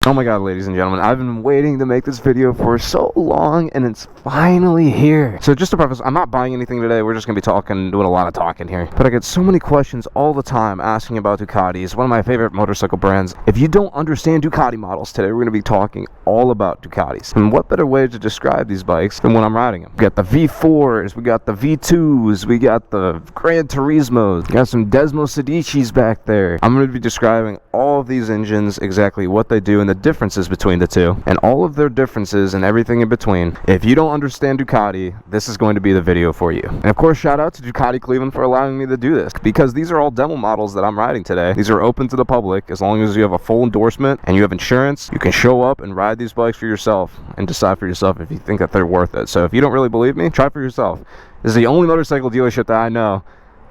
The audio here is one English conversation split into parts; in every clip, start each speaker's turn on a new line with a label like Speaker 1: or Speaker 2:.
Speaker 1: Oh my god, ladies and gentlemen, I've been waiting to make this video for so long, and it's finally here. So just to preface, I'm not buying anything today. We're just going to be talking, doing a lot of talking here. But I get so many questions all the time asking about Ducati. It's one of my favorite motorcycle brands. If you don't understand Ducati models today, we're going to be talking all about Ducatis. And what better way to describe these bikes than when I'm riding them? We got the V4s, we got the V2s, we got the Granturismos, we got some Desmo Sedicis back there. I'm going to be describing all of these engines, exactly what they do and the differences between the two, and all of their differences and everything in between. If you don't understand Ducati, this is going to be the video for you. And of course, shout out to Ducati Cleveland for allowing me to do this, because these are all demo models that I'm riding today. These are open to the public. As long as you have a full endorsement and you have insurance, you can show up and ride these bikes for yourself and decide for yourself if you think that they're worth it. So if you don't really believe me, try for yourself. This is the only motorcycle dealership that I know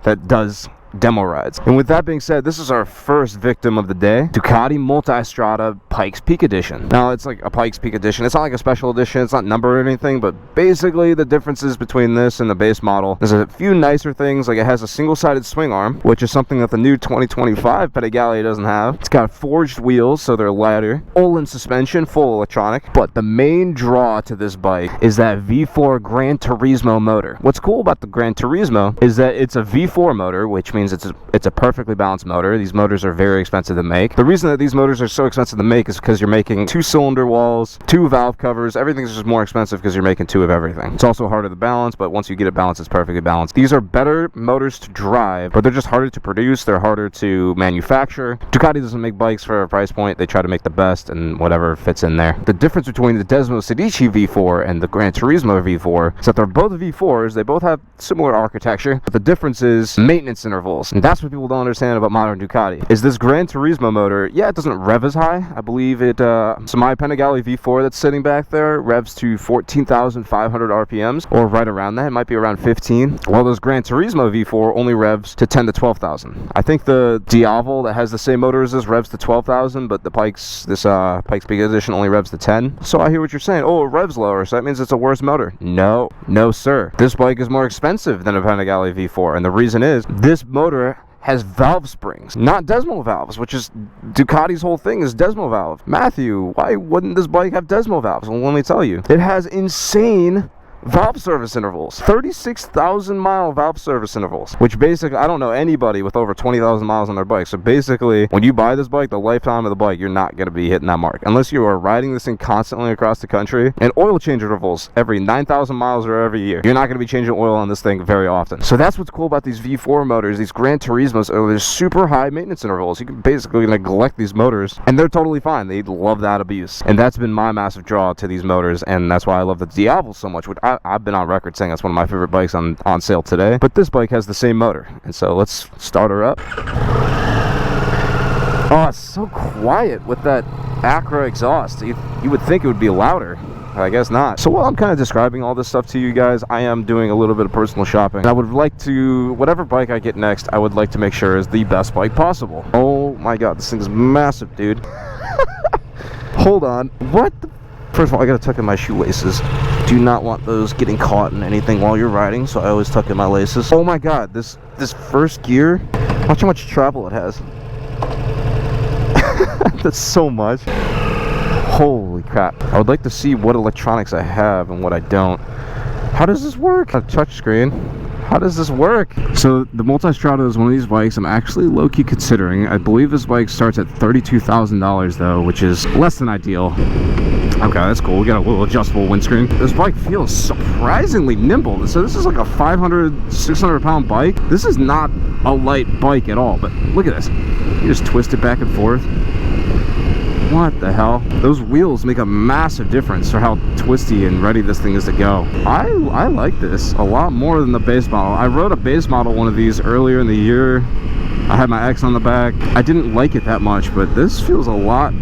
Speaker 1: that does demo rides. And with that being said, this is our first victim of the day, Ducati Multistrada Pikes Peak Edition. Now, it's like a Pikes Peak Edition. It's not like a special edition. It's not numbered or anything, but basically the differences between this and the base model, there's a few nicer things. Like, it has a single-sided swing arm, which is something that the new 2025 Panigale doesn't have. It's got forged wheels, so they're lighter. All-in suspension, full electronic. But the main draw to this bike is that V4 Granturismo motor. What's cool about the Granturismo is that it's a V4 motor, which means it's a perfectly balanced motor. These motors are very expensive to make. The reason that these motors are so expensive to make is because you're making 2 cylinder walls, 2 valve covers. Everything's just more expensive because you're making 2 of everything. It's also harder to balance, but once you get it balanced, it's perfectly balanced. These are better motors to drive, but they're just harder to produce. They're harder to manufacture. Ducati doesn't make bikes for a price point. They try to make the best and whatever fits in there. The difference between the Desmo Sedici V4 and the Granturismo V4 is that they're both V4s. They both have similar architecture, but the difference is maintenance intervals. And that's what people don't understand about modern Ducati. Is this Granturismo motor, yeah, it doesn't rev as high. I believe it, so my Panigale V4 that's sitting back there revs to 14,500 RPMs, or right around that. It might be around 15. While this Granturismo V4 only revs to 10 to 12,000. I think the Diavel that has the same motor as this revs to 12,000, but the Pikes Peak Edition only revs to 10. So I hear what you're saying. Oh, it revs lower, so that means it's a worse motor. No, sir. This bike is more expensive than a Panigale V4, and the reason is this motor has valve springs, not Desmo valves, which is Ducati's whole thing is Desmo valve. Matthew, why wouldn't this bike have Desmo valves? Well, let me tell you, it has insane valve service intervals, 36,000 mile valve service intervals, which basically, I don't know anybody with over 20,000 miles on their bike. So basically, when you buy this bike, the lifetime of the bike, you're not going to be hitting that mark unless you are riding this thing constantly across the country. And oil change intervals every 9,000 miles or every year. You're not going to be changing oil on this thing very often. So that's what's cool about these V4 motors. These Granturismos are there's super high maintenance intervals. You can basically neglect these motors and they're totally fine. They love that abuse, and that's been my massive draw to these motors, and that's why I love the Diavel so much, which I've been on record saying that's one of my favorite bikes on sale today. But this bike has the same motor, and so let's start her up. Oh, it's so quiet with that Acura exhaust. You would think it would be louder, but I guess not. So while I'm kind of describing all this stuff to you guys, I am doing a little bit of personal shopping. And I would like to, whatever bike I get next, I would like to make sure is the best bike possible. Oh my god, this thing's massive, dude. Hold on, what the? First of all, I gotta tuck in my shoelaces. Do not want those getting caught in anything while you're riding, so I always tuck in my laces. Oh my god, this first gear, watch how much travel it has. That's so much. Holy crap. I would like to see what electronics I have and what I don't. How does this work? A touch screen. How does this work? So the Multistrada is one of these bikes I'm actually low-key considering. I believe this bike starts at $32,000 though, which is less than ideal. Okay, that's cool. We got a little adjustable windscreen. This bike feels surprisingly nimble. So this is like a 500, 600 pound bike. This is not a light bike at all, but look at this. You just twist it back and forth. What the hell? Those wheels make a massive difference for how twisty and ready this thing is to go. I like this a lot more than the base model. I rode a base model one of these earlier in the year. I had my X on the back. I didn't like it that much, but this feels a lot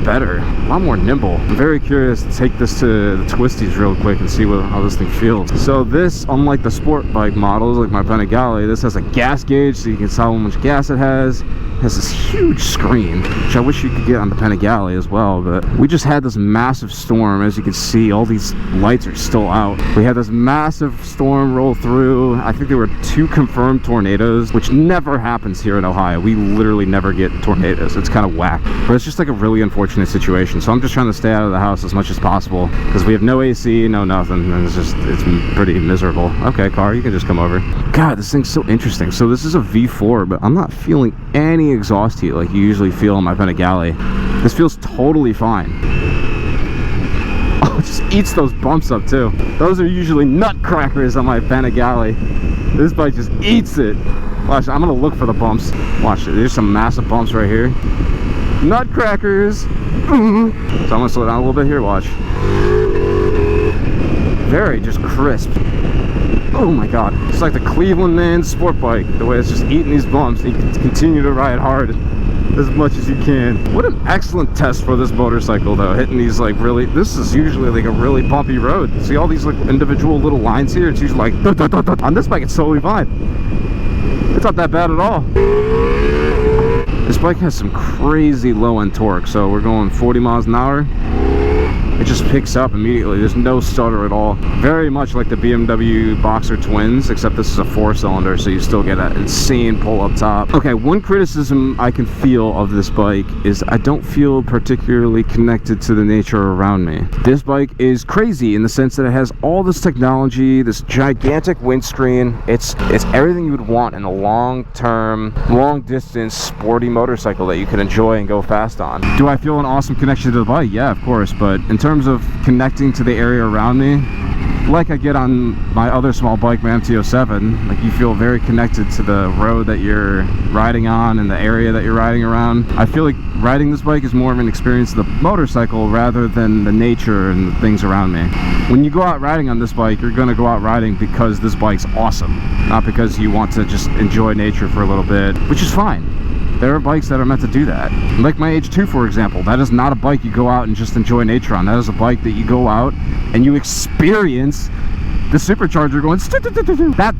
Speaker 1: better, a lot more nimble. I'm very curious to take this to the twisties real quick and see how this thing feels. So this, unlike the sport bike models like my Panigale, this has a gas gauge so you can tell how much gas it has. has this huge screen, which I wish you could get on the Panigale as well, but we just had this massive storm. As you can see, all these lights are still out. We had this massive storm roll through. I think there were 2 confirmed tornadoes, which never happens here in Ohio. We literally never get tornadoes. It's kind of whack, but it's just like a really unfortunate situation. So I'm just trying to stay out of the house as much as possible because we have no AC, no nothing, and it's pretty miserable. Okay, car, you can just come over. God, this thing's so interesting. So this is a V4, but I'm not feeling any exhaust heat like you usually feel on my Panigale. This feels totally fine. Oh, it just eats those bumps up too. Those are usually nutcrackers on my Panigale. This bike just eats it. Watch, I'm gonna look for the bumps. Watch it, there's some massive bumps right here. Nutcrackers. So I'm gonna slow down a little bit here, watch. Very just crisp. Oh my god, it's like the Cleveland man sport bike, the way it's just eating these bumps. You can continue to ride hard as much as you can. What an excellent test for this motorcycle though, hitting these like really, this is usually like a really bumpy road. See all these like individual little lines here? It's usually like, dun, dun, dun, dun. On this bike it's totally fine. It's not that bad at all. This bike has some crazy low end torque, so we're going 40 miles an hour. It just picks up immediately. There's no stutter at all. Very much like the BMW Boxer Twins, except this is a 4-cylinder, so you still get that insane pull up top. Okay, one criticism I can feel of this bike is I don't feel particularly connected to the nature around me. This bike is crazy in the sense that it has all this technology, this gigantic windscreen. It's everything you would want in a long-term, long-distance, sporty motorcycle that you can enjoy and go fast on. Do I feel an awesome connection to the bike? Yeah, of course, but in terms of connecting to the area around me, like I get on my other small bike, my MT-07, like you feel very connected to the road that you're riding on and the area that you're riding around. I feel like riding this bike is more of an experience of the motorcycle rather than the nature and the things around me. When you go out riding on this bike, you're going to go out riding because this bike's awesome, not because you want to just enjoy nature for a little bit, which is fine. There are bikes that are meant to do that. Like my H2, for example. That is not a bike you go out and just enjoy nature on. That is a bike that you go out and you experience the supercharger going.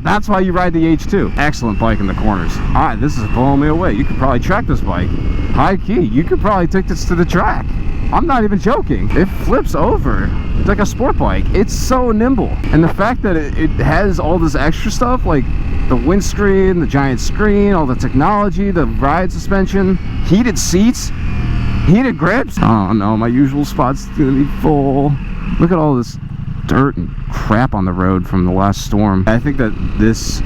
Speaker 1: That's why you ride the H2. Excellent bike in the corners. This is blowing me away. You could probably track this bike. High key, you could probably take this to the track. I'm not even joking. It flips over. It's like a sport bike. It's so nimble. And the fact that it has all this extra stuff, like the windscreen, the giant screen, all the technology, the ride suspension, heated seats, heated grips. Oh no, my usual spot's gonna be full. Look at all this dirt and crap on the road from the last storm. I think that this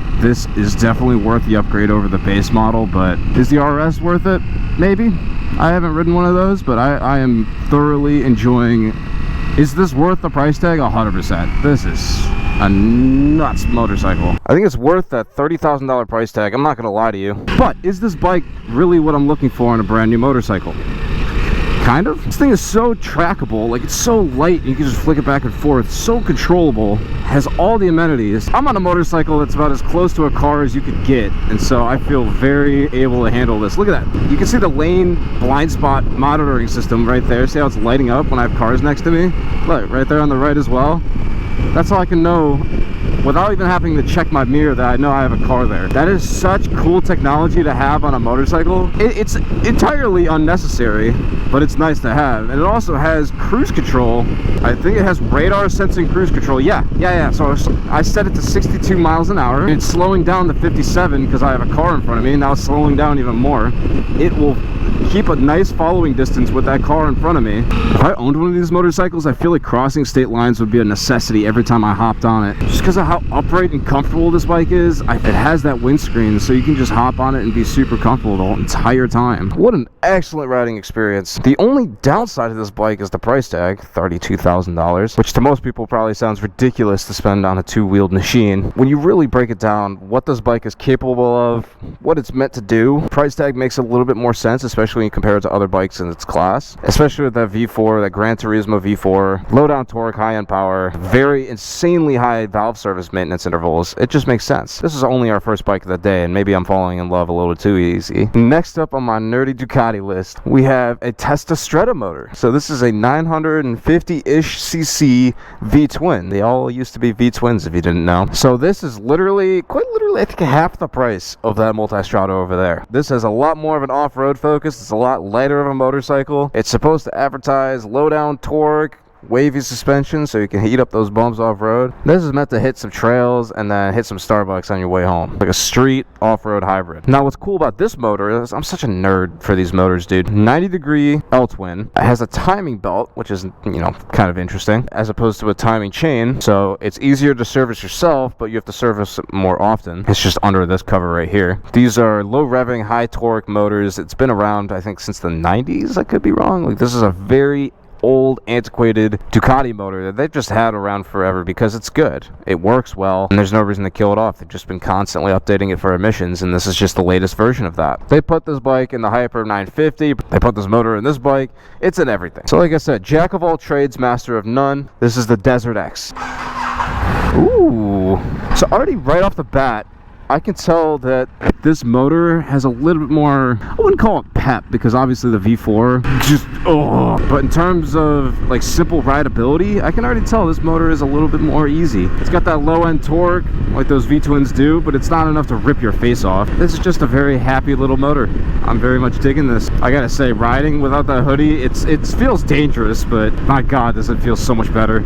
Speaker 1: is definitely worth the upgrade over the base model, but is the RS worth it? Maybe. I haven't ridden one of those, but I am thoroughly enjoying. Is this worth the price tag? 100%. This is a nuts motorcycle. I think it's worth that $30,000 price tag. I'm not gonna lie to you. But is this bike really what I'm looking for in a brand new motorcycle? Kind of. This thing is so trackable, like it's so light, you can just flick it back and forth, so controllable, has all the amenities. I'm on a motorcycle that's about as close to a car as you could get, and so I feel very able to handle this. Look at that. You can see the lane blind spot monitoring system right there. See how it's lighting up when I have cars next to me? Look, right there on the right as well. That's how I can know without even having to check my mirror that I know I have a car there. That is such cool technology to have on a motorcycle. It's entirely unnecessary, but it's nice to have. And it also has cruise control. I think it has radar sensing cruise control. Yeah. So I set it to 62 miles an hour. It's slowing down to 57 because I have a car in front of me. Now it's slowing down even more. It will keep a nice following distance with that car in front of me. If I owned one of these motorcycles, I feel like crossing state lines would be a necessity every time I hopped on it. Just because of how upright and comfortable this bike is. It has that windscreen, so you can just hop on it and be super comfortable the entire time. What an excellent riding experience. The only downside of this bike is the price tag, $32,000, which to most people probably sounds ridiculous to spend on a two-wheeled machine. When you really break it down, what this bike is capable of, what it's meant to do, price tag makes a little bit more sense, especially when you compare it to other bikes in its class. Especially with that V4, that Granturismo V4, low down torque, high end power, very insanely high valve service maintenance intervals. It just makes sense. This is only our first bike of the day, and maybe I'm falling in love a little too easy. Next up on my nerdy Ducati list, we have a Testastretta motor. So this is a 950-ish cc V-twin. They all used to be V-twins if you didn't know. So this is literally, quite literally, I think half the price of that Multistrada over there. This has a lot more of an off-road focus. It's a lot lighter of a motorcycle. It's supposed to advertise low down torque, wavy suspension, so you can heat up those bumps off-road. This is meant to hit some trails and then hit some Starbucks on your way home. Like a street off-road hybrid. Now what's cool about this motor is, I'm such a nerd for these motors, dude. 90-degree L-twin. It has a timing belt, which is, you know, kind of interesting, as opposed to a timing chain. So it's easier to service yourself, but you have to service it more often. It's just under this cover right here. These are low revving, high torque motors. It's been around, I think, since the 90s. I could be wrong. Like, this is a very old, antiquated Ducati motor that they've just had around forever because it's good. It works well, and there's no reason to kill it off. They've just been constantly updating it for emissions, and this is just the latest version of that. They put this bike in the Hyper 950. They put this motor in this bike. It's in everything. So like I said, jack of all trades, master of none. This is the DesertX. Ooh. So already right off the bat, I can tell that this motor has a little bit more, I wouldn't call it pep, because obviously the V4 just, oh. But in terms of like simple rideability, I can already tell this motor is a little bit more easy. It's got that low end torque like those V-twins do, but it's not enough to rip your face off. This is just a very happy little motor. I'm very much digging this. I gotta say, riding without that hoodie, it feels dangerous, but my God, does it feel so much better.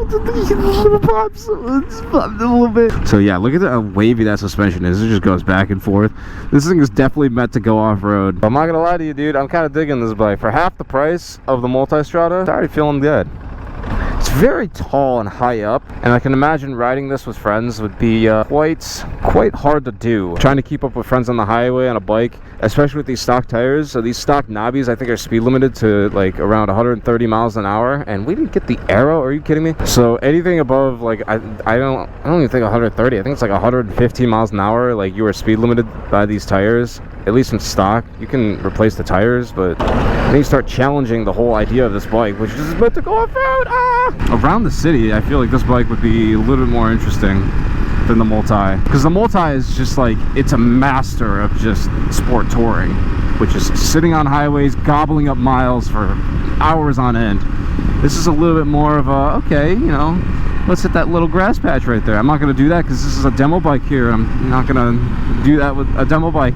Speaker 1: Pops, it's popped a little bit. So yeah, look at how wavy that suspension is. It just goes back and forth. This thing is definitely meant to go off-road. I'm not gonna lie to you, dude, I'm kind of digging this bike. For half the price of the Multistrada, it's already feeling good. It's very tall and high up, and I can imagine riding this with friends would be quite hard to do. Trying to keep up with friends on the highway on a bike, especially with these stock tires. So these stock knobbies, I think, are speed limited to like around 130 miles an hour, and we didn't get the Aero. Are you kidding me? So anything above like I don't even think 130. I think it's like 115 miles an hour. Like, you are speed limited by these tires. At least in stock, you can replace the tires, but then you start challenging the whole idea of this bike, which is meant to go off-road. Around the city, I feel like this bike would be a little bit more interesting than the Multi, because the Multi is just like, it's a master of just sport touring, which is sitting on highways, gobbling up miles for hours on end. This is a little bit more of a, okay, you know, let's hit that little grass patch right there. I'm not going to do that because this is a demo bike here. I'm not going to do that with a demo bike.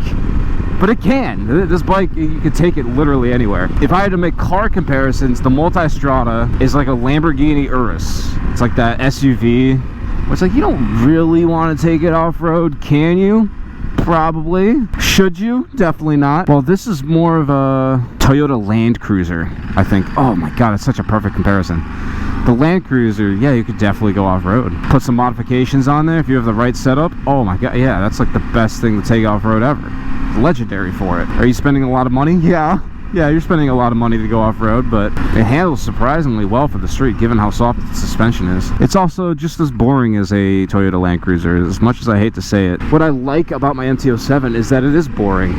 Speaker 1: But it can. This bike, you can take it literally anywhere. If I had to make car comparisons, the Multistrada is like a Lamborghini Urus. It's like that SUV. It's like, you don't really want to take it off-road, can you? Probably. Should you? Definitely not. Well, this is more of a Toyota Land Cruiser, I think. Oh my God, it's such a perfect comparison. The Land Cruiser, yeah, you could definitely go off-road. Put some modifications on there if you have the right setup. Oh my God, yeah, that's like the best thing to take off-road ever. Legendary for it. Are you spending a lot of money? Yeah, you're spending a lot of money to go off-road, but it handles surprisingly well for the street given how soft the suspension is. It's also just as boring as a Toyota Land Cruiser, as much as I hate to say it. What I like about my MT-07 is that it is boring.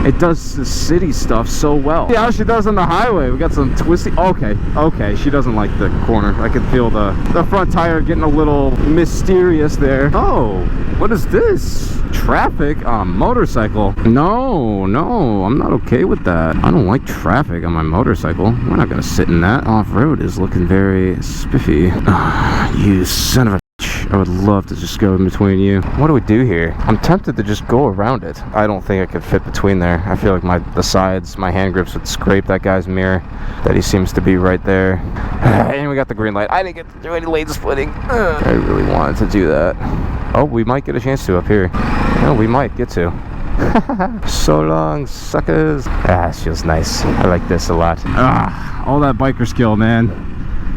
Speaker 1: It does the city stuff so well. Yeah, how she does on the highway. We got some twisty. Okay, she doesn't like the corner. I can feel the front tire getting a little mysterious there. Oh, what is this? Traffic on a motorcycle? No, I'm not okay with that. I don't like traffic on my motorcycle. We're not gonna sit in that. Off-road is looking very spiffy. You son of a... I would love to just go in between you. What do we do here? I'm tempted to just go around it. I don't think I could fit between there. I feel like the sides, my hand grips would scrape that guy's mirror that he seems to be right there. And we got the green light. I didn't get to do any lane splitting. I really wanted to do that. Oh, we might get a chance to up here. No, we might get to. So long, suckers. This feels nice. I like this a lot. All that biker skill, man.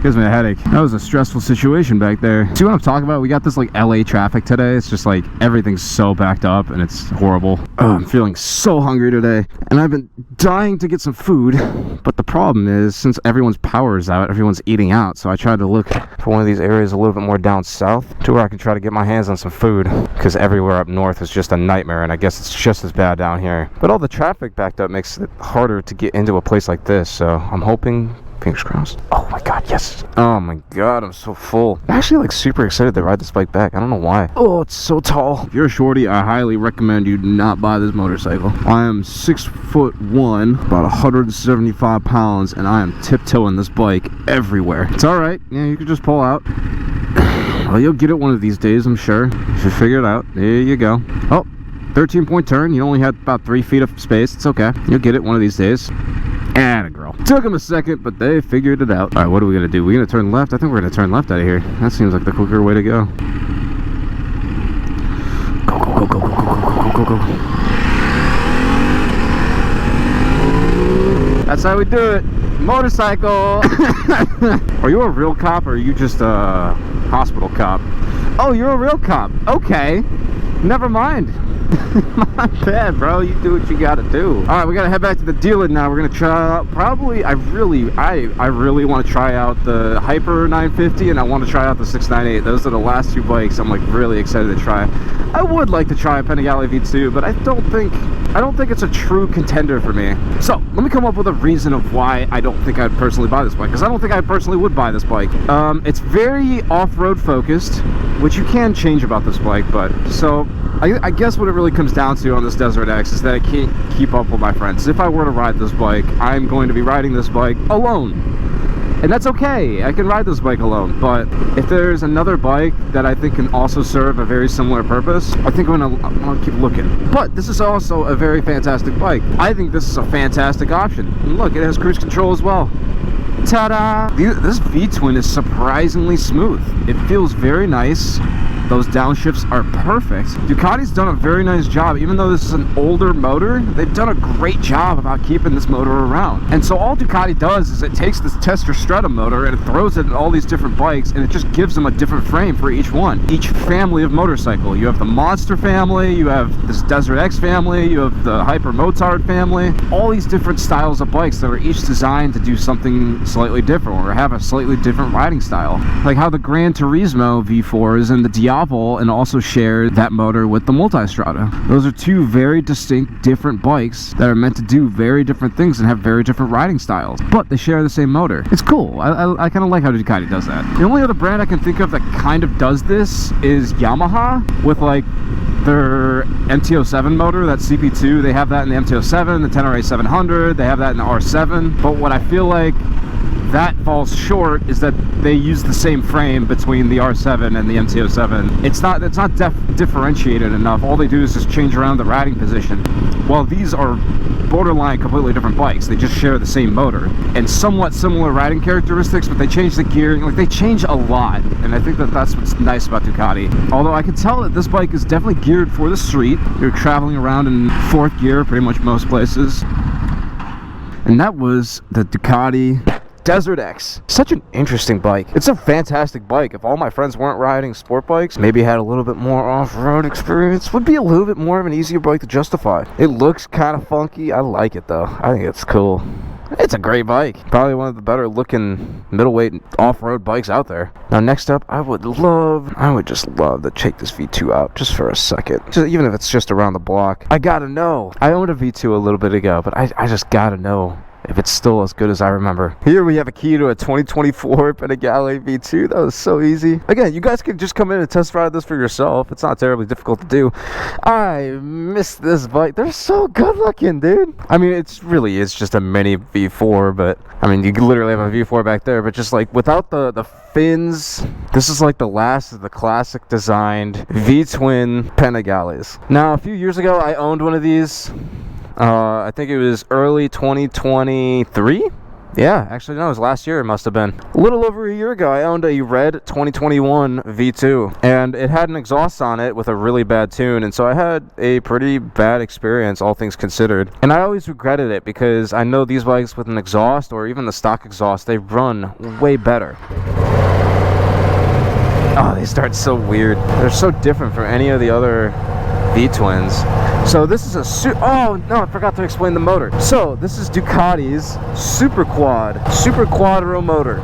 Speaker 1: Gives me a headache. That was a stressful situation back there. See what I'm talking about? We got this like LA traffic today. It's just like everything's so backed up and it's horrible. Oh, I'm feeling so hungry today. And I've been dying to get some food. But the problem is, since everyone's power is out, everyone's eating out. So I tried to look for one of these areas a little bit more down south to where I can try to get my hands on some food. Because everywhere up north is just a nightmare. And I guess it's just as bad down here. But all the traffic backed up makes it harder to get into a place like this. So I'm hoping... Fingers crossed. Oh my god, yes. Oh my god, I'm so full. I'm actually like super excited to ride this bike back. I don't know why. Oh, it's so tall. If you're a shorty, I highly recommend you not buy this motorcycle. I am 6'1", about 175 pounds, and I am tiptoeing this bike everywhere. It's alright. Yeah, you can just pull out. Well, you'll get it one of these days, I'm sure. You should figure it out. There you go. Oh, 13-point turn. You only had about 3 feet of space. It's okay. You'll get it one of these days. And a girl. Took them a second, but they figured it out. All right, what are we gonna do? We're gonna turn left. I think we're gonna turn left out of here. That seems like the quicker way to go. Go, go, go, go, go, go, go, go, go, go. That's how we do it. Motorcycle. Are you a real cop or are you just a hospital cop? Oh, you're a real cop. Okay. Never mind. My bad, bro. You do what you gotta do. All right, we gotta head back to the dealer now. We're gonna try out probably. I really want to try out the Hyper 950 and I want to try out the 698. Those are the last 2 bikes I'm like really excited to try. I would like to try a Panigale V2, but I don't think it's a true contender for me. So let me come up with a reason of why I don't think I'd personally buy this bike, because I don't think I personally would buy this bike. It's very off-road focused, which you can change about this bike, but so I guess what it really comes down to on this DesertX is that I can't keep up with my friends. If I were to ride this bike, I'm going to be riding this bike alone. And that's okay, I can ride this bike alone, but if there's another bike that I think can also serve a very similar purpose, I think I'm gonna keep looking. But this is also a very fantastic bike. I think this is a fantastic option. And look, it has cruise control as well. Ta-da! This V-twin is surprisingly smooth. It feels very nice. Those downshifts are perfect. Ducati's done a very nice job. Even though this is an older motor, they've done a great job about keeping this motor around. And so all Ducati does is it takes this Testastretta motor and it throws it in all these different bikes, and it just gives them a different frame for each one. Each family of motorcycle. You have the Monster family, you have this DesertX family, you have the Hypermotard family. All these different styles of bikes that are each designed to do something slightly different or have a slightly different riding style. Like how the Granturismo V4 is in the Diavel and also share that motor with the Multistrada. Those are 2 very distinct different bikes that are meant to do very different things and have very different riding styles, but they share the same motor. It's cool. I kind of like how Ducati does that. The only other brand I can think of that kind of does this is Yamaha with like their MT-07 motor, that CP2. They have that in the MT-07, the 10RA 700, they have that in the R7, but what I feel like that falls short is that they use the same frame between the R7 and the MT-07. It's not differentiated enough. All they do is just change around the riding position. While these are borderline completely different bikes, they just share the same motor and somewhat similar riding characteristics, but they change the gearing. Like, they change a lot, and I think that that's what's nice about Ducati. Although I can tell that this bike is definitely geared for the street. You're traveling around in 4th gear pretty much most places. And that was the Ducati DesertX. Such an interesting bike. It's a fantastic bike. If all my friends weren't riding sport bikes, maybe had a little bit more off-road experience, would be a little bit more of an easier bike to justify. It looks kind of funky. I like it though. I think it's cool. It's a great bike. Probably one of the better looking middleweight off-road bikes out there. Now next up, I would just love to check this V2 out just for a second. Even if it's just around the block. I gotta know. I owned a V2 a little bit ago, but I just gotta know if it's still as good as I remember. Here we have a key to a 2024 Panigale V2. That was so easy. Again, you guys can just come in and test ride this for yourself. It's not terribly difficult to do. I miss this bike. They're so good looking, dude. I mean, it's just a mini V4, but I mean, you literally have a V4 back there, but just like without the fins, this is like the last of the classic designed V-twin Panigales. Now, a few years ago, I owned one of these. I think it was early 2023. Yeah, actually no, it was last year. It must have been a little over a year ago. I owned a red 2021 V2, and it had an exhaust on it with a really bad tune, and so I had a pretty bad experience, all things considered. And I always regretted it because I know these bikes with an exhaust, or even the stock exhaust, they run way better. Oh, they start so weird. They're so different from any of the other V-twins. So this is a oh no, I forgot to explain the motor. So this is Ducati's Superquadro motor.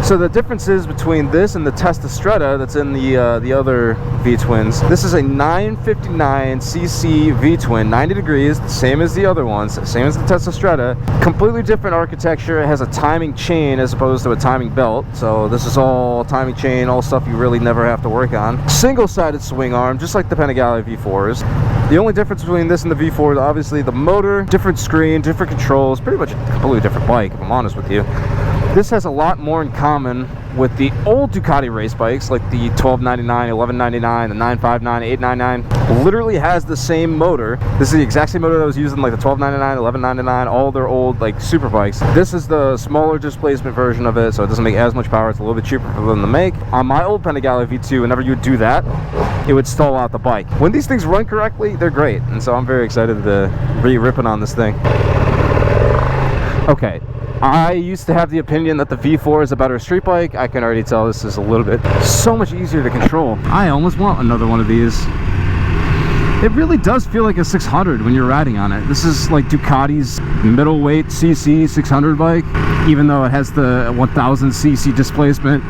Speaker 1: So the difference is between this and the Testastretta that's in the other V-twins. This is a 959cc V-twin, 90 degrees, the same as the other ones, same as the Testastretta. Completely different architecture. It has a timing chain as opposed to a timing belt. So this is all timing chain, all stuff you really never have to work on. Single-sided swing arm, just like the Panigale V4s. The only difference between this and the V4 is obviously the motor, different screen, different controls, pretty much a completely different bike, if I'm honest with you. This has a lot more in common with the old Ducati race bikes, like the 1299, 1199, the 959, 899. Literally has the same motor. This is the exact same motor that was used in like the 1299, 1199, all their old like super bikes. This is the smaller displacement version of it, so it doesn't make as much power. It's a little bit cheaper for them to make. On my old Panigale V2, whenever you would do that, it would stall out the bike. When these things run correctly, they're great, and so I'm very excited to be ripping on this thing. Okay. I used to have the opinion that the V4 is a better street bike. I can already tell this is a little bit so much easier to control. I almost want another one of these. It really does feel like a 600 when you're riding on it. This is like Ducati's middleweight CC 600 bike, even though it has the 1000 cc displacement.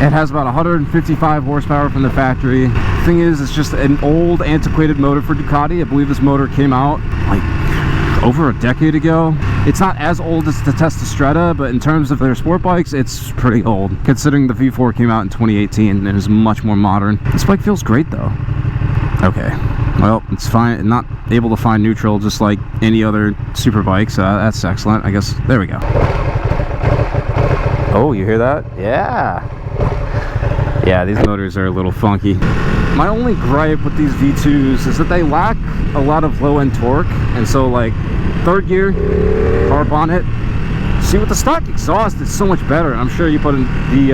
Speaker 1: It has about 155 horsepower from the factory. The thing is, it's just an old antiquated motor for Ducati. I believe this motor came out like over a decade ago. It's not as old as the Testastretta, but in terms of their sport bikes, it's pretty old, considering the V4 came out in 2018 and is much more modern. This bike feels great though. Okay, well, it's fine. Not able to find neutral just like any other super bike, so that's excellent. I guess, there we go. Oh, you hear that? Yeah. Yeah, these motors are a little funky. My only gripe with these V2s is that they lack a lot of low-end torque, and so like third gear, carb on it. See, with the stock exhaust, it's so much better. I'm sure you put in the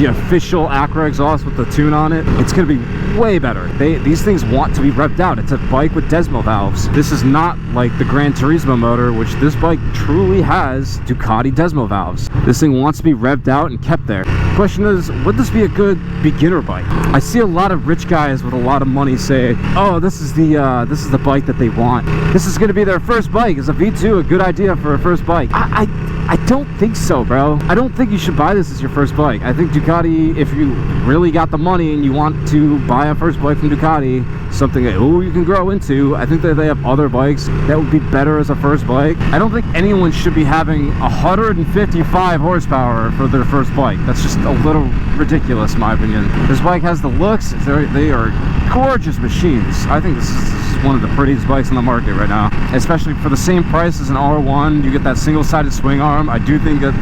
Speaker 1: official Acura exhaust with the tune on it, it's gonna be way better. These things want to be revved out. It's a bike with Desmo valves. This is not like the Granturismo motor, which this bike truly has Ducati Desmo valves. This thing wants to be revved out and kept there. Question is, would this be a good beginner bike? I see a lot of rich guys with a lot of money say, oh, this is the bike that they want. This is gonna be their first bike. Is a V2 a good idea for a first bike? I don't think so, bro. I don't think you should buy this as your first bike. I think Ducati, if you really got the money and you want to buy a first bike from Ducati, something that you can grow into, I think that they have other bikes that would be better as a first bike. I don't think anyone should be having 155 horsepower for their first bike. That's just a little ridiculous, in my opinion. This bike has the looks. They are gorgeous machines. I think this is one of the prettiest bikes on the market right now, especially for the same price as an R1. You get that single-sided swing arm. I do think that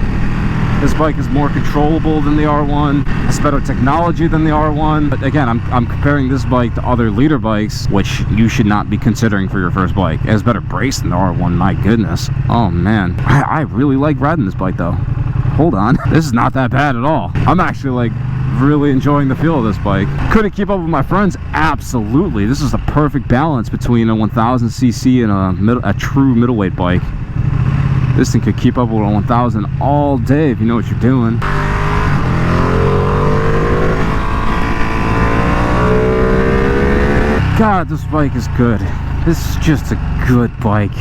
Speaker 1: this bike is more controllable than the R1, has better technology than the R1, but again, I'm comparing this bike to other leader bikes, which you should not be considering for your first bike. It has better brakes than the R1, my goodness. Oh man, I really like riding this bike though. Hold on, this is not that bad at all. I'm actually like really enjoying the feel of this bike. Could it keep up with my friends? Absolutely. This is the perfect balance between a 1000 cc and a true middleweight bike. This thing could keep up with a 1000 all day if you know what you're doing. God, this bike is good. This is just a good bike.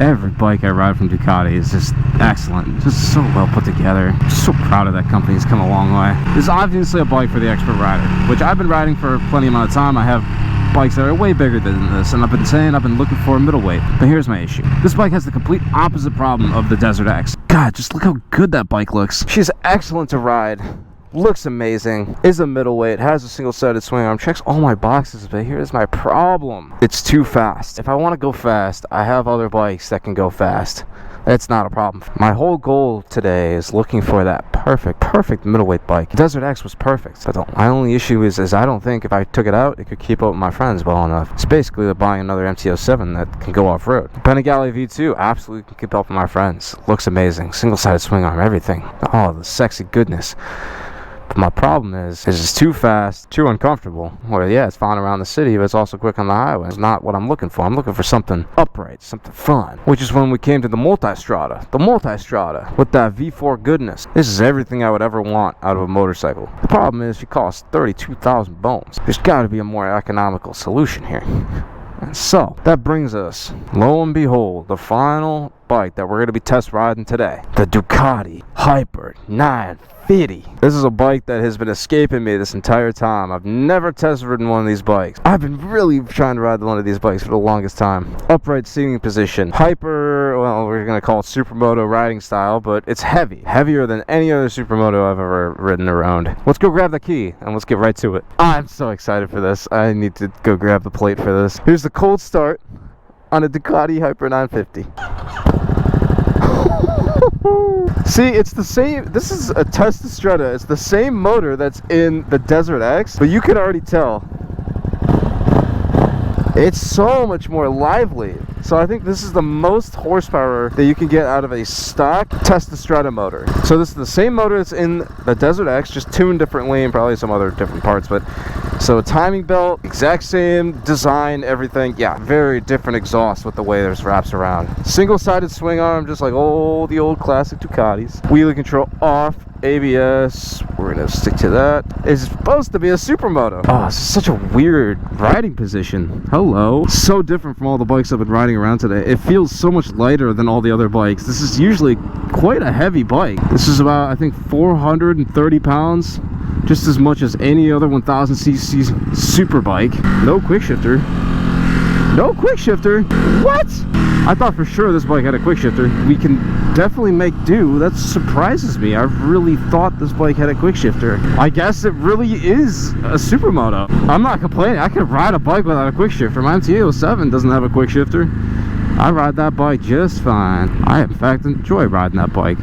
Speaker 1: Every bike I ride from Ducati is just excellent. Just so well put together. I'm so proud of that company. It's come a long way. This is obviously a bike for the expert rider, which I've been riding for plenty amount of time. I have bikes that are way bigger than this, and I've been saying I've been looking for a middleweight, but here's my issue. This bike has the complete opposite problem of the DesertX. God, just look how good that bike looks. She's excellent to ride, looks amazing, is a middleweight, has a single-sided swing arm, checks all my boxes, but here's my problem. It's too fast. If I want to go fast, I have other bikes that can go fast. it's not a problem. My whole goal today is looking for that perfect middleweight bike. DesertX was perfect. But my only issue is I don't think if I took it out, it could keep up with my friends well enough. It's basically like buying another MT-07 that can go off-road. Panigale V2 absolutely can keep up with my friends. Looks amazing. Single-sided swing arm, everything. Oh, the sexy goodness. But my problem is it's too fast, too uncomfortable. Well, yeah, it's fine around the city, but it's also quick on the highway. It's not what I'm looking for. I'm looking for something upright, something fun. Which is when we came to the Multistrada. The Multistrada with that V4 goodness. This is everything I would ever want out of a motorcycle. The problem is she costs 32,000 bones. There's got to be a more economical solution here. And so, that brings us, lo and behold, the final bike that we're going to be test riding today. The Ducati Hyper 950. This is a bike that has been escaping me this entire time. I've never test ridden one of these bikes. I've been really trying to ride one of these bikes for the longest time. Upright seating position. Hyper, well, we're going to call it supermoto riding style, but it's heavy. Heavier than any other supermoto I've ever ridden around. Let's go grab the key and let's get right to it. I'm so excited for this. I need to go grab the plate for this. Here's the cold start on a Ducati Hyper 950. See, it's the same. This is a Testastretta. It's the same motor that's in the DesertX, but you can already tell it's so much more lively. So I think this is the most horsepower that you can get out of a stock Testastretta motor. So this is the same motor that's in the DesertX, just tuned differently and probably some other different parts. But so timing belt, exact same design, everything. Yeah, very different exhaust with the way this wraps around. Single-sided swing arm, just like the old classic Ducatis. Wheelie control off. ABS, we're gonna stick to that. It's supposed to be a supermoto. Oh, it's such a weird riding position. Hello. So different from all the bikes I've been riding around today. It feels so much lighter than all the other bikes. This is usually quite a heavy bike. This is about, I think, 430 pounds. Just as much as any other 1000cc super bike. No quick shifter. No quick shifter? What? I thought for sure this bike had a quick shifter. We can definitely make do. That surprises me. I really thought this bike had a quick shifter. I guess it really is a supermoto. I'm not complaining. I could ride a bike without a quick shifter. My MT-07 doesn't have a quick shifter. I ride that bike just fine. I, in fact, enjoy riding that bike.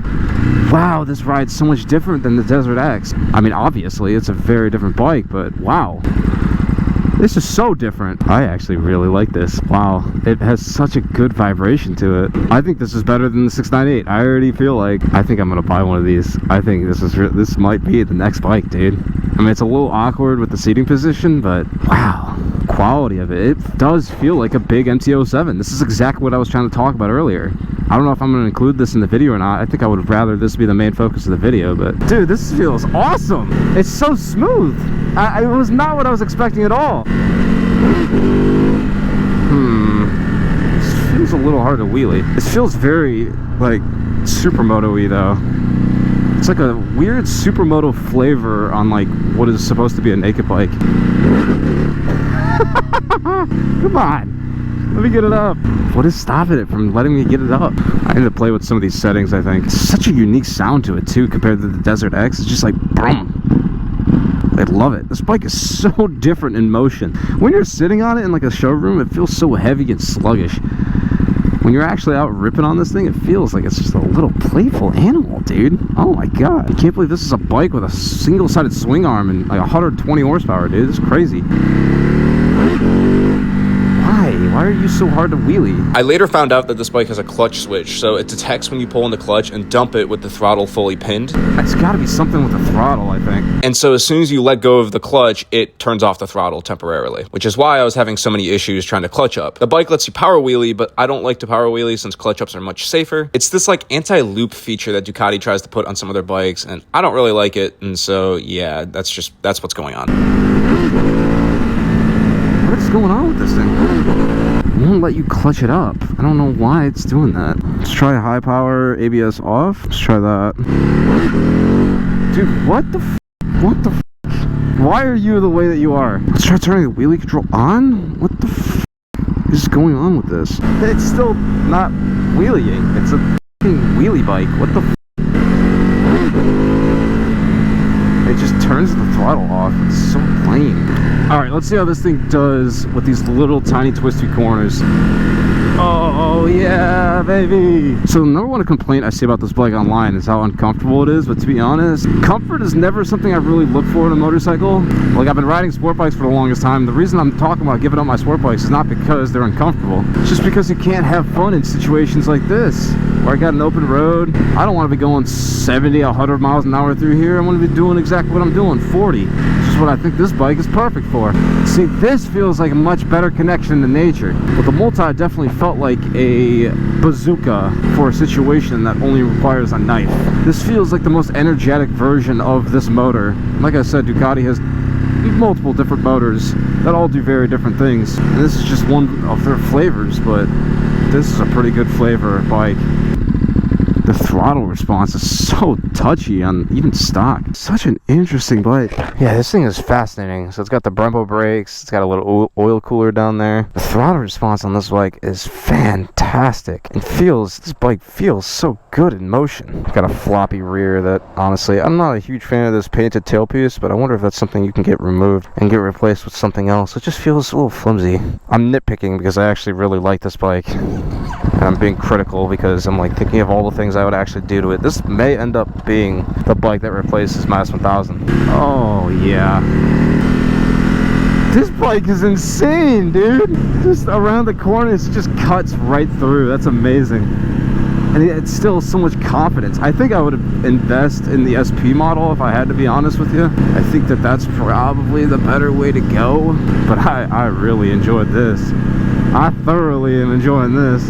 Speaker 1: Wow, this rides so much different than the DesertX. I mean, obviously, it's a very different bike, but wow. This is so different. I actually really like this. Wow, it has such a good vibration to it. I think this is better than the 698. I already feel like I think I'm gonna buy one of these. I think this might be the next bike, dude. I mean, it's a little awkward with the seating position, but wow, quality of it. It does feel like a big MT-07. This is exactly what I was trying to talk about earlier. I don't know if I'm going to include this in the video or not. I think I would rather this be the main focus of the video, but dude, this feels awesome. It's so smooth. It was not what I was expecting at all. This feels a little hard to wheelie. This feels very, like, supermoto-y, though. It's like a weird supermoto flavor on, like, what is supposed to be a naked bike. Come on. Let me get it up. What is stopping it from letting me get it up? I need to play with some of these settings, I think. It's such a unique sound to it, too, compared to the DesertX. It's just like, boom. I love it. This bike is so different in motion. When you're sitting on it in like a showroom, it feels so heavy and sluggish. When you're actually out ripping on this thing, it feels like it's just a little playful animal, dude. Oh my god. I can't believe this is a bike with a single-sided swing arm and like 120 horsepower, dude. This is crazy. Why are you so hard to wheelie?
Speaker 2: I later found out that this bike has a clutch switch, so it detects when you pull in the clutch and dump it with the throttle fully pinned.
Speaker 1: It's gotta be something with the throttle, I think.
Speaker 2: And so as soon as you let go of the clutch, it turns off the throttle temporarily, which is why I was having so many issues trying to clutch up. The bike lets you power wheelie, but I don't like to power wheelie since clutch ups are much safer. It's this like anti-loop feature that Ducati tries to put on some of their bikes, and I don't really like it, and so yeah, that's what's going on.
Speaker 1: What's going on with this thing? It won't let you clutch it up. I don't know why it's doing that. Let's try high power ABS off. Let's try that. Dude, what the What the Why are you the way that you are? Let's try turning the wheelie control on? What the is going on with this? It's still not wheeling. It's a f***ing wheelie bike. What the It just turns the throttle off. It's so lame. Alright, let's see how this thing does with these little tiny twisty corners. Oh yeah, baby. So the number one complaint I see about this bike online is how uncomfortable it is, but to be honest, comfort is never something I really look for in a motorcycle. Like, I've been riding sport bikes for the longest time. The reason I'm talking about giving up my sport bikes is not because they're uncomfortable. It's just because you can't have fun in situations like this, where I got an open road. I don't want to be going 70, 100 miles an hour through here. I want to be doing exactly what I'm doing, 40. Which is what I think this bike is perfect for. See, this feels like a much better connection to nature. But the Multi definitely felt like a bazooka for a situation that only requires a knife. This feels like the most energetic version of this motor. Like I said, Ducati has multiple different motors that all do very different things. And this is just one of their flavors, but this is a pretty good flavor bike. The throttle response is so touchy on even stock. Such an interesting bike. Yeah, this thing is fascinating. So it's got the Brembo brakes. It's got a little oil cooler down there. The throttle response on this bike is fantastic. This bike feels so good in motion. Got a floppy rear that, honestly, I'm not a huge fan of this painted tailpiece, but I wonder if that's something you can get removed and get replaced with something else. It just feels a little flimsy. I'm nitpicking because I actually really like this bike. And I'm being critical because I'm like thinking of all the things I would actually do to it. This may end up being the bike that replaces my S1000. Oh yeah. This bike is insane, dude. Just around the corners, it just cuts right through. That's amazing. And it's still so much confidence. I think I would invest in the SP model if I had to be honest with you. I think that that's probably the better way to go. But I really enjoyed this. I thoroughly am enjoying this.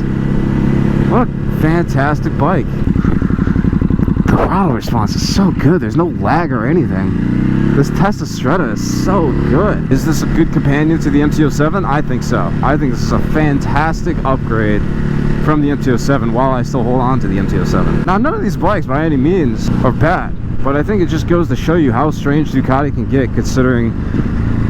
Speaker 1: What a fantastic bike. The throttle response is so good. There's no lag or anything. This Testastretta is so good. Is this a good companion to the MT-07? I think so. I think this is a fantastic upgrade from the MT-07 while I still hold on to the MT-07. Now, none of these bikes by any means are bad, but I think it just goes to show you how strange Ducati can get, considering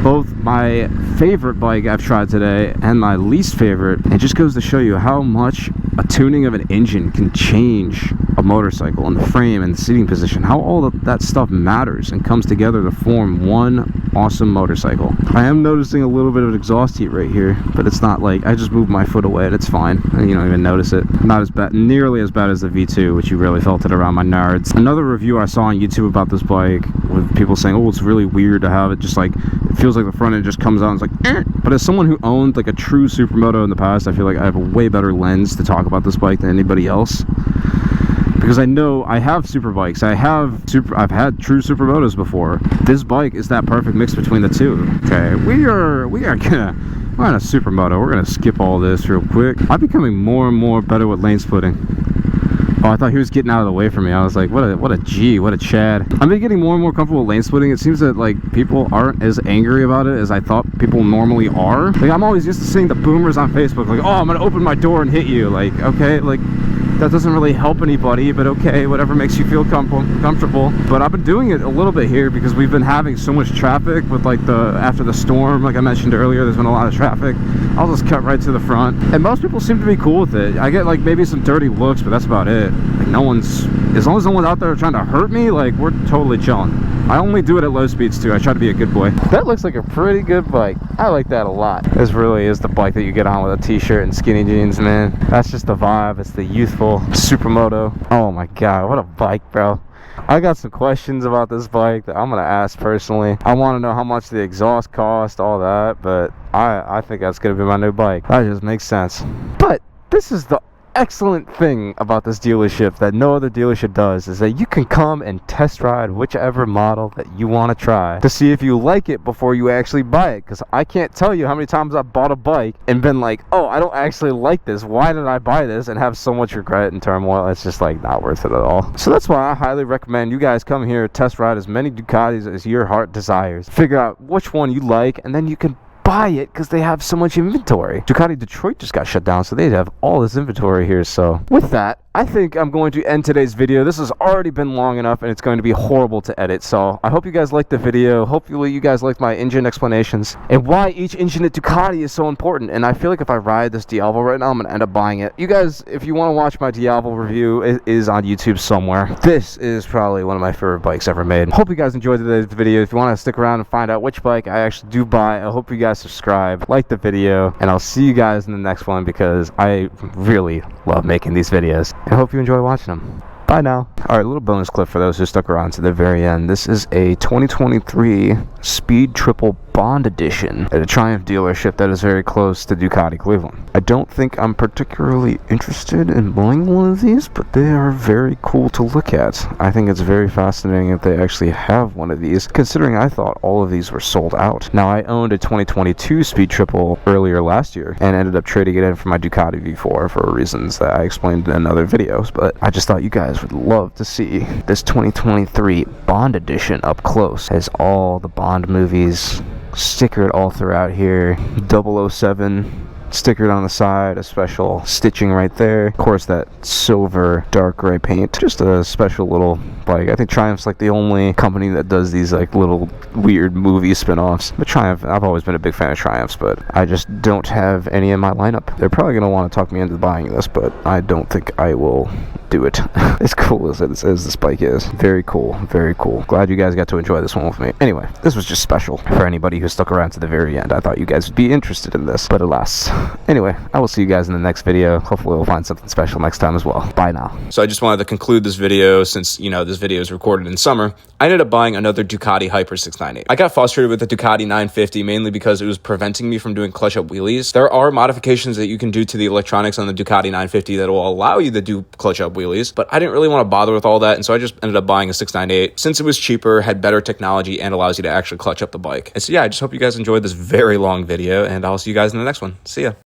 Speaker 1: both my favorite bike I've tried today and my least favorite. It just goes to show you how much a tuning of an engine can change a motorcycle and the frame and the seating position, how all of that stuff matters and comes together to form one awesome motorcycle. I am noticing a little bit of exhaust heat right here, but it's not like I just moved my foot away and it's fine, and you don't even notice it. Not as bad, nearly as bad as the V2, which you really felt it around my nards. Another review I saw on YouTube about this bike with people saying, oh, it's really weird to have it just like, it feels like the front end just comes out and it's like, eh. But as someone who owned like a true supermoto in the past, I feel like I have a way better lens to talk about this bike than anybody else, because I know I have super bikes. I've had true supermotos before. This bike is that perfect mix between the two. Okay, we're on a supermoto. We're gonna skip all this real quick. I'm becoming more and more better with lane splitting. Oh, I thought he was getting out of the way from me. I was like, what a G, what a Chad. I've been getting more and more comfortable with lane splitting. It seems that like people aren't as angry about it as I thought people normally are. Like, I'm always used to seeing the boomers on Facebook like, oh, I'm gonna open my door and hit you. Like, okay, like that doesn't really help anybody, but okay, whatever makes you feel comfortable. But I've been doing it a little bit here because we've been having so much traffic with like after the storm, like I mentioned earlier, there's been a lot of traffic. I'll just cut right to the front, and most people seem to be cool with it. I get like maybe some dirty looks, but that's about it. Like, no one's, as long as no one's out there trying to hurt me, like we're totally chilling. I only do it at low speeds too. I try to be a good boy. That looks like a pretty good bike. I like that a lot. This really is the bike that you get on with a t-shirt and skinny jeans, man. That's just the vibe. It's the youthful supermoto. Oh my god, what a bike, bro. I got some questions about this bike that I'm gonna ask personally. I want to know how much the exhaust cost, all that, but I think that's gonna be my new bike. That just makes sense. But this is the excellent thing about this dealership that no other dealership does, is that you can come and test ride whichever model that you want to try to see if you like it before you actually buy it. Because I can't tell you how many times I've bought a bike and been like, oh, I don't actually like this, why did I buy this, and have so much regret and turmoil. It's just like not worth it at all. So that's why I highly recommend you guys come here, test ride as many Ducatis as your heart desires, figure out which one you like, and then you can buy it because they have so much inventory. Ducati Detroit just got shut down, so they have all this inventory here. So with that, I think I'm going to end today's video. This has already been long enough, and it's going to be horrible to edit. So I hope you guys liked the video. Hopefully you guys liked my engine explanations and why each engine at Ducati is so important. And I feel like if I ride this Diavel right now, I'm going to end up buying it. You guys, if you want to watch my Diavel review, it is on YouTube somewhere. This is probably one of my favorite bikes ever made. Hope you guys enjoyed today's video. If you want to stick around and find out which bike I actually do buy, I hope you guys subscribe, like the video, and I'll see you guys in the next one because I really love making these videos. And I hope you enjoy watching them. Bye now. Alright, a little bonus clip for those who stuck around to the very end. This is a 2023 Speed Triple Bond Edition at a Triumph dealership that is very close to Ducati Cleveland. I don't think I'm particularly interested in buying one of these, but they are very cool to look at. I think it's very fascinating that they actually have one of these, considering I thought all of these were sold out. Now, I owned a 2022 Speed Triple earlier last year and ended up trading it in for my Ducati V4 for reasons that I explained in other videos, but I just thought you guys would love to see this 2023 Bond Edition up close. It has all the Bond movies stickered all throughout here. 007 stickered on the side, a special stitching right there. Of course, that silver dark gray paint. Just a special little bike. I think Triumph's like the only company that does these like little weird movie spin-offs. But Triumph, I've always been a big fan of Triumphs, but I just don't have any in my lineup. They're probably going to want to talk me into buying this, but I don't think I will do it. As cool as this bike is. Very cool, very cool. Glad you guys got to enjoy this one with me. Anyway, this was just special for anybody who stuck around to the very end. I thought you guys would be interested in this, but alas. Anyway, I will see you guys in the next video. Hopefully we'll find something special next time as well. Bye now.
Speaker 2: So I just wanted to conclude this video since, you know, this video is recorded in summer. I ended up buying another Ducati Hyper 698. I got frustrated with the Ducati 950 mainly because it was preventing me from doing clutch up wheelies. There are modifications that you can do to the electronics on the Ducati 950 that will allow you to do clutch up wheelies, but I didn't really want to bother with all that, and so I just ended up buying a 698 since it was cheaper, had better technology, and allows you to actually clutch up the bike. And so yeah, I just hope you guys enjoyed this very long video, and I'll see you guys in the next one. See ya.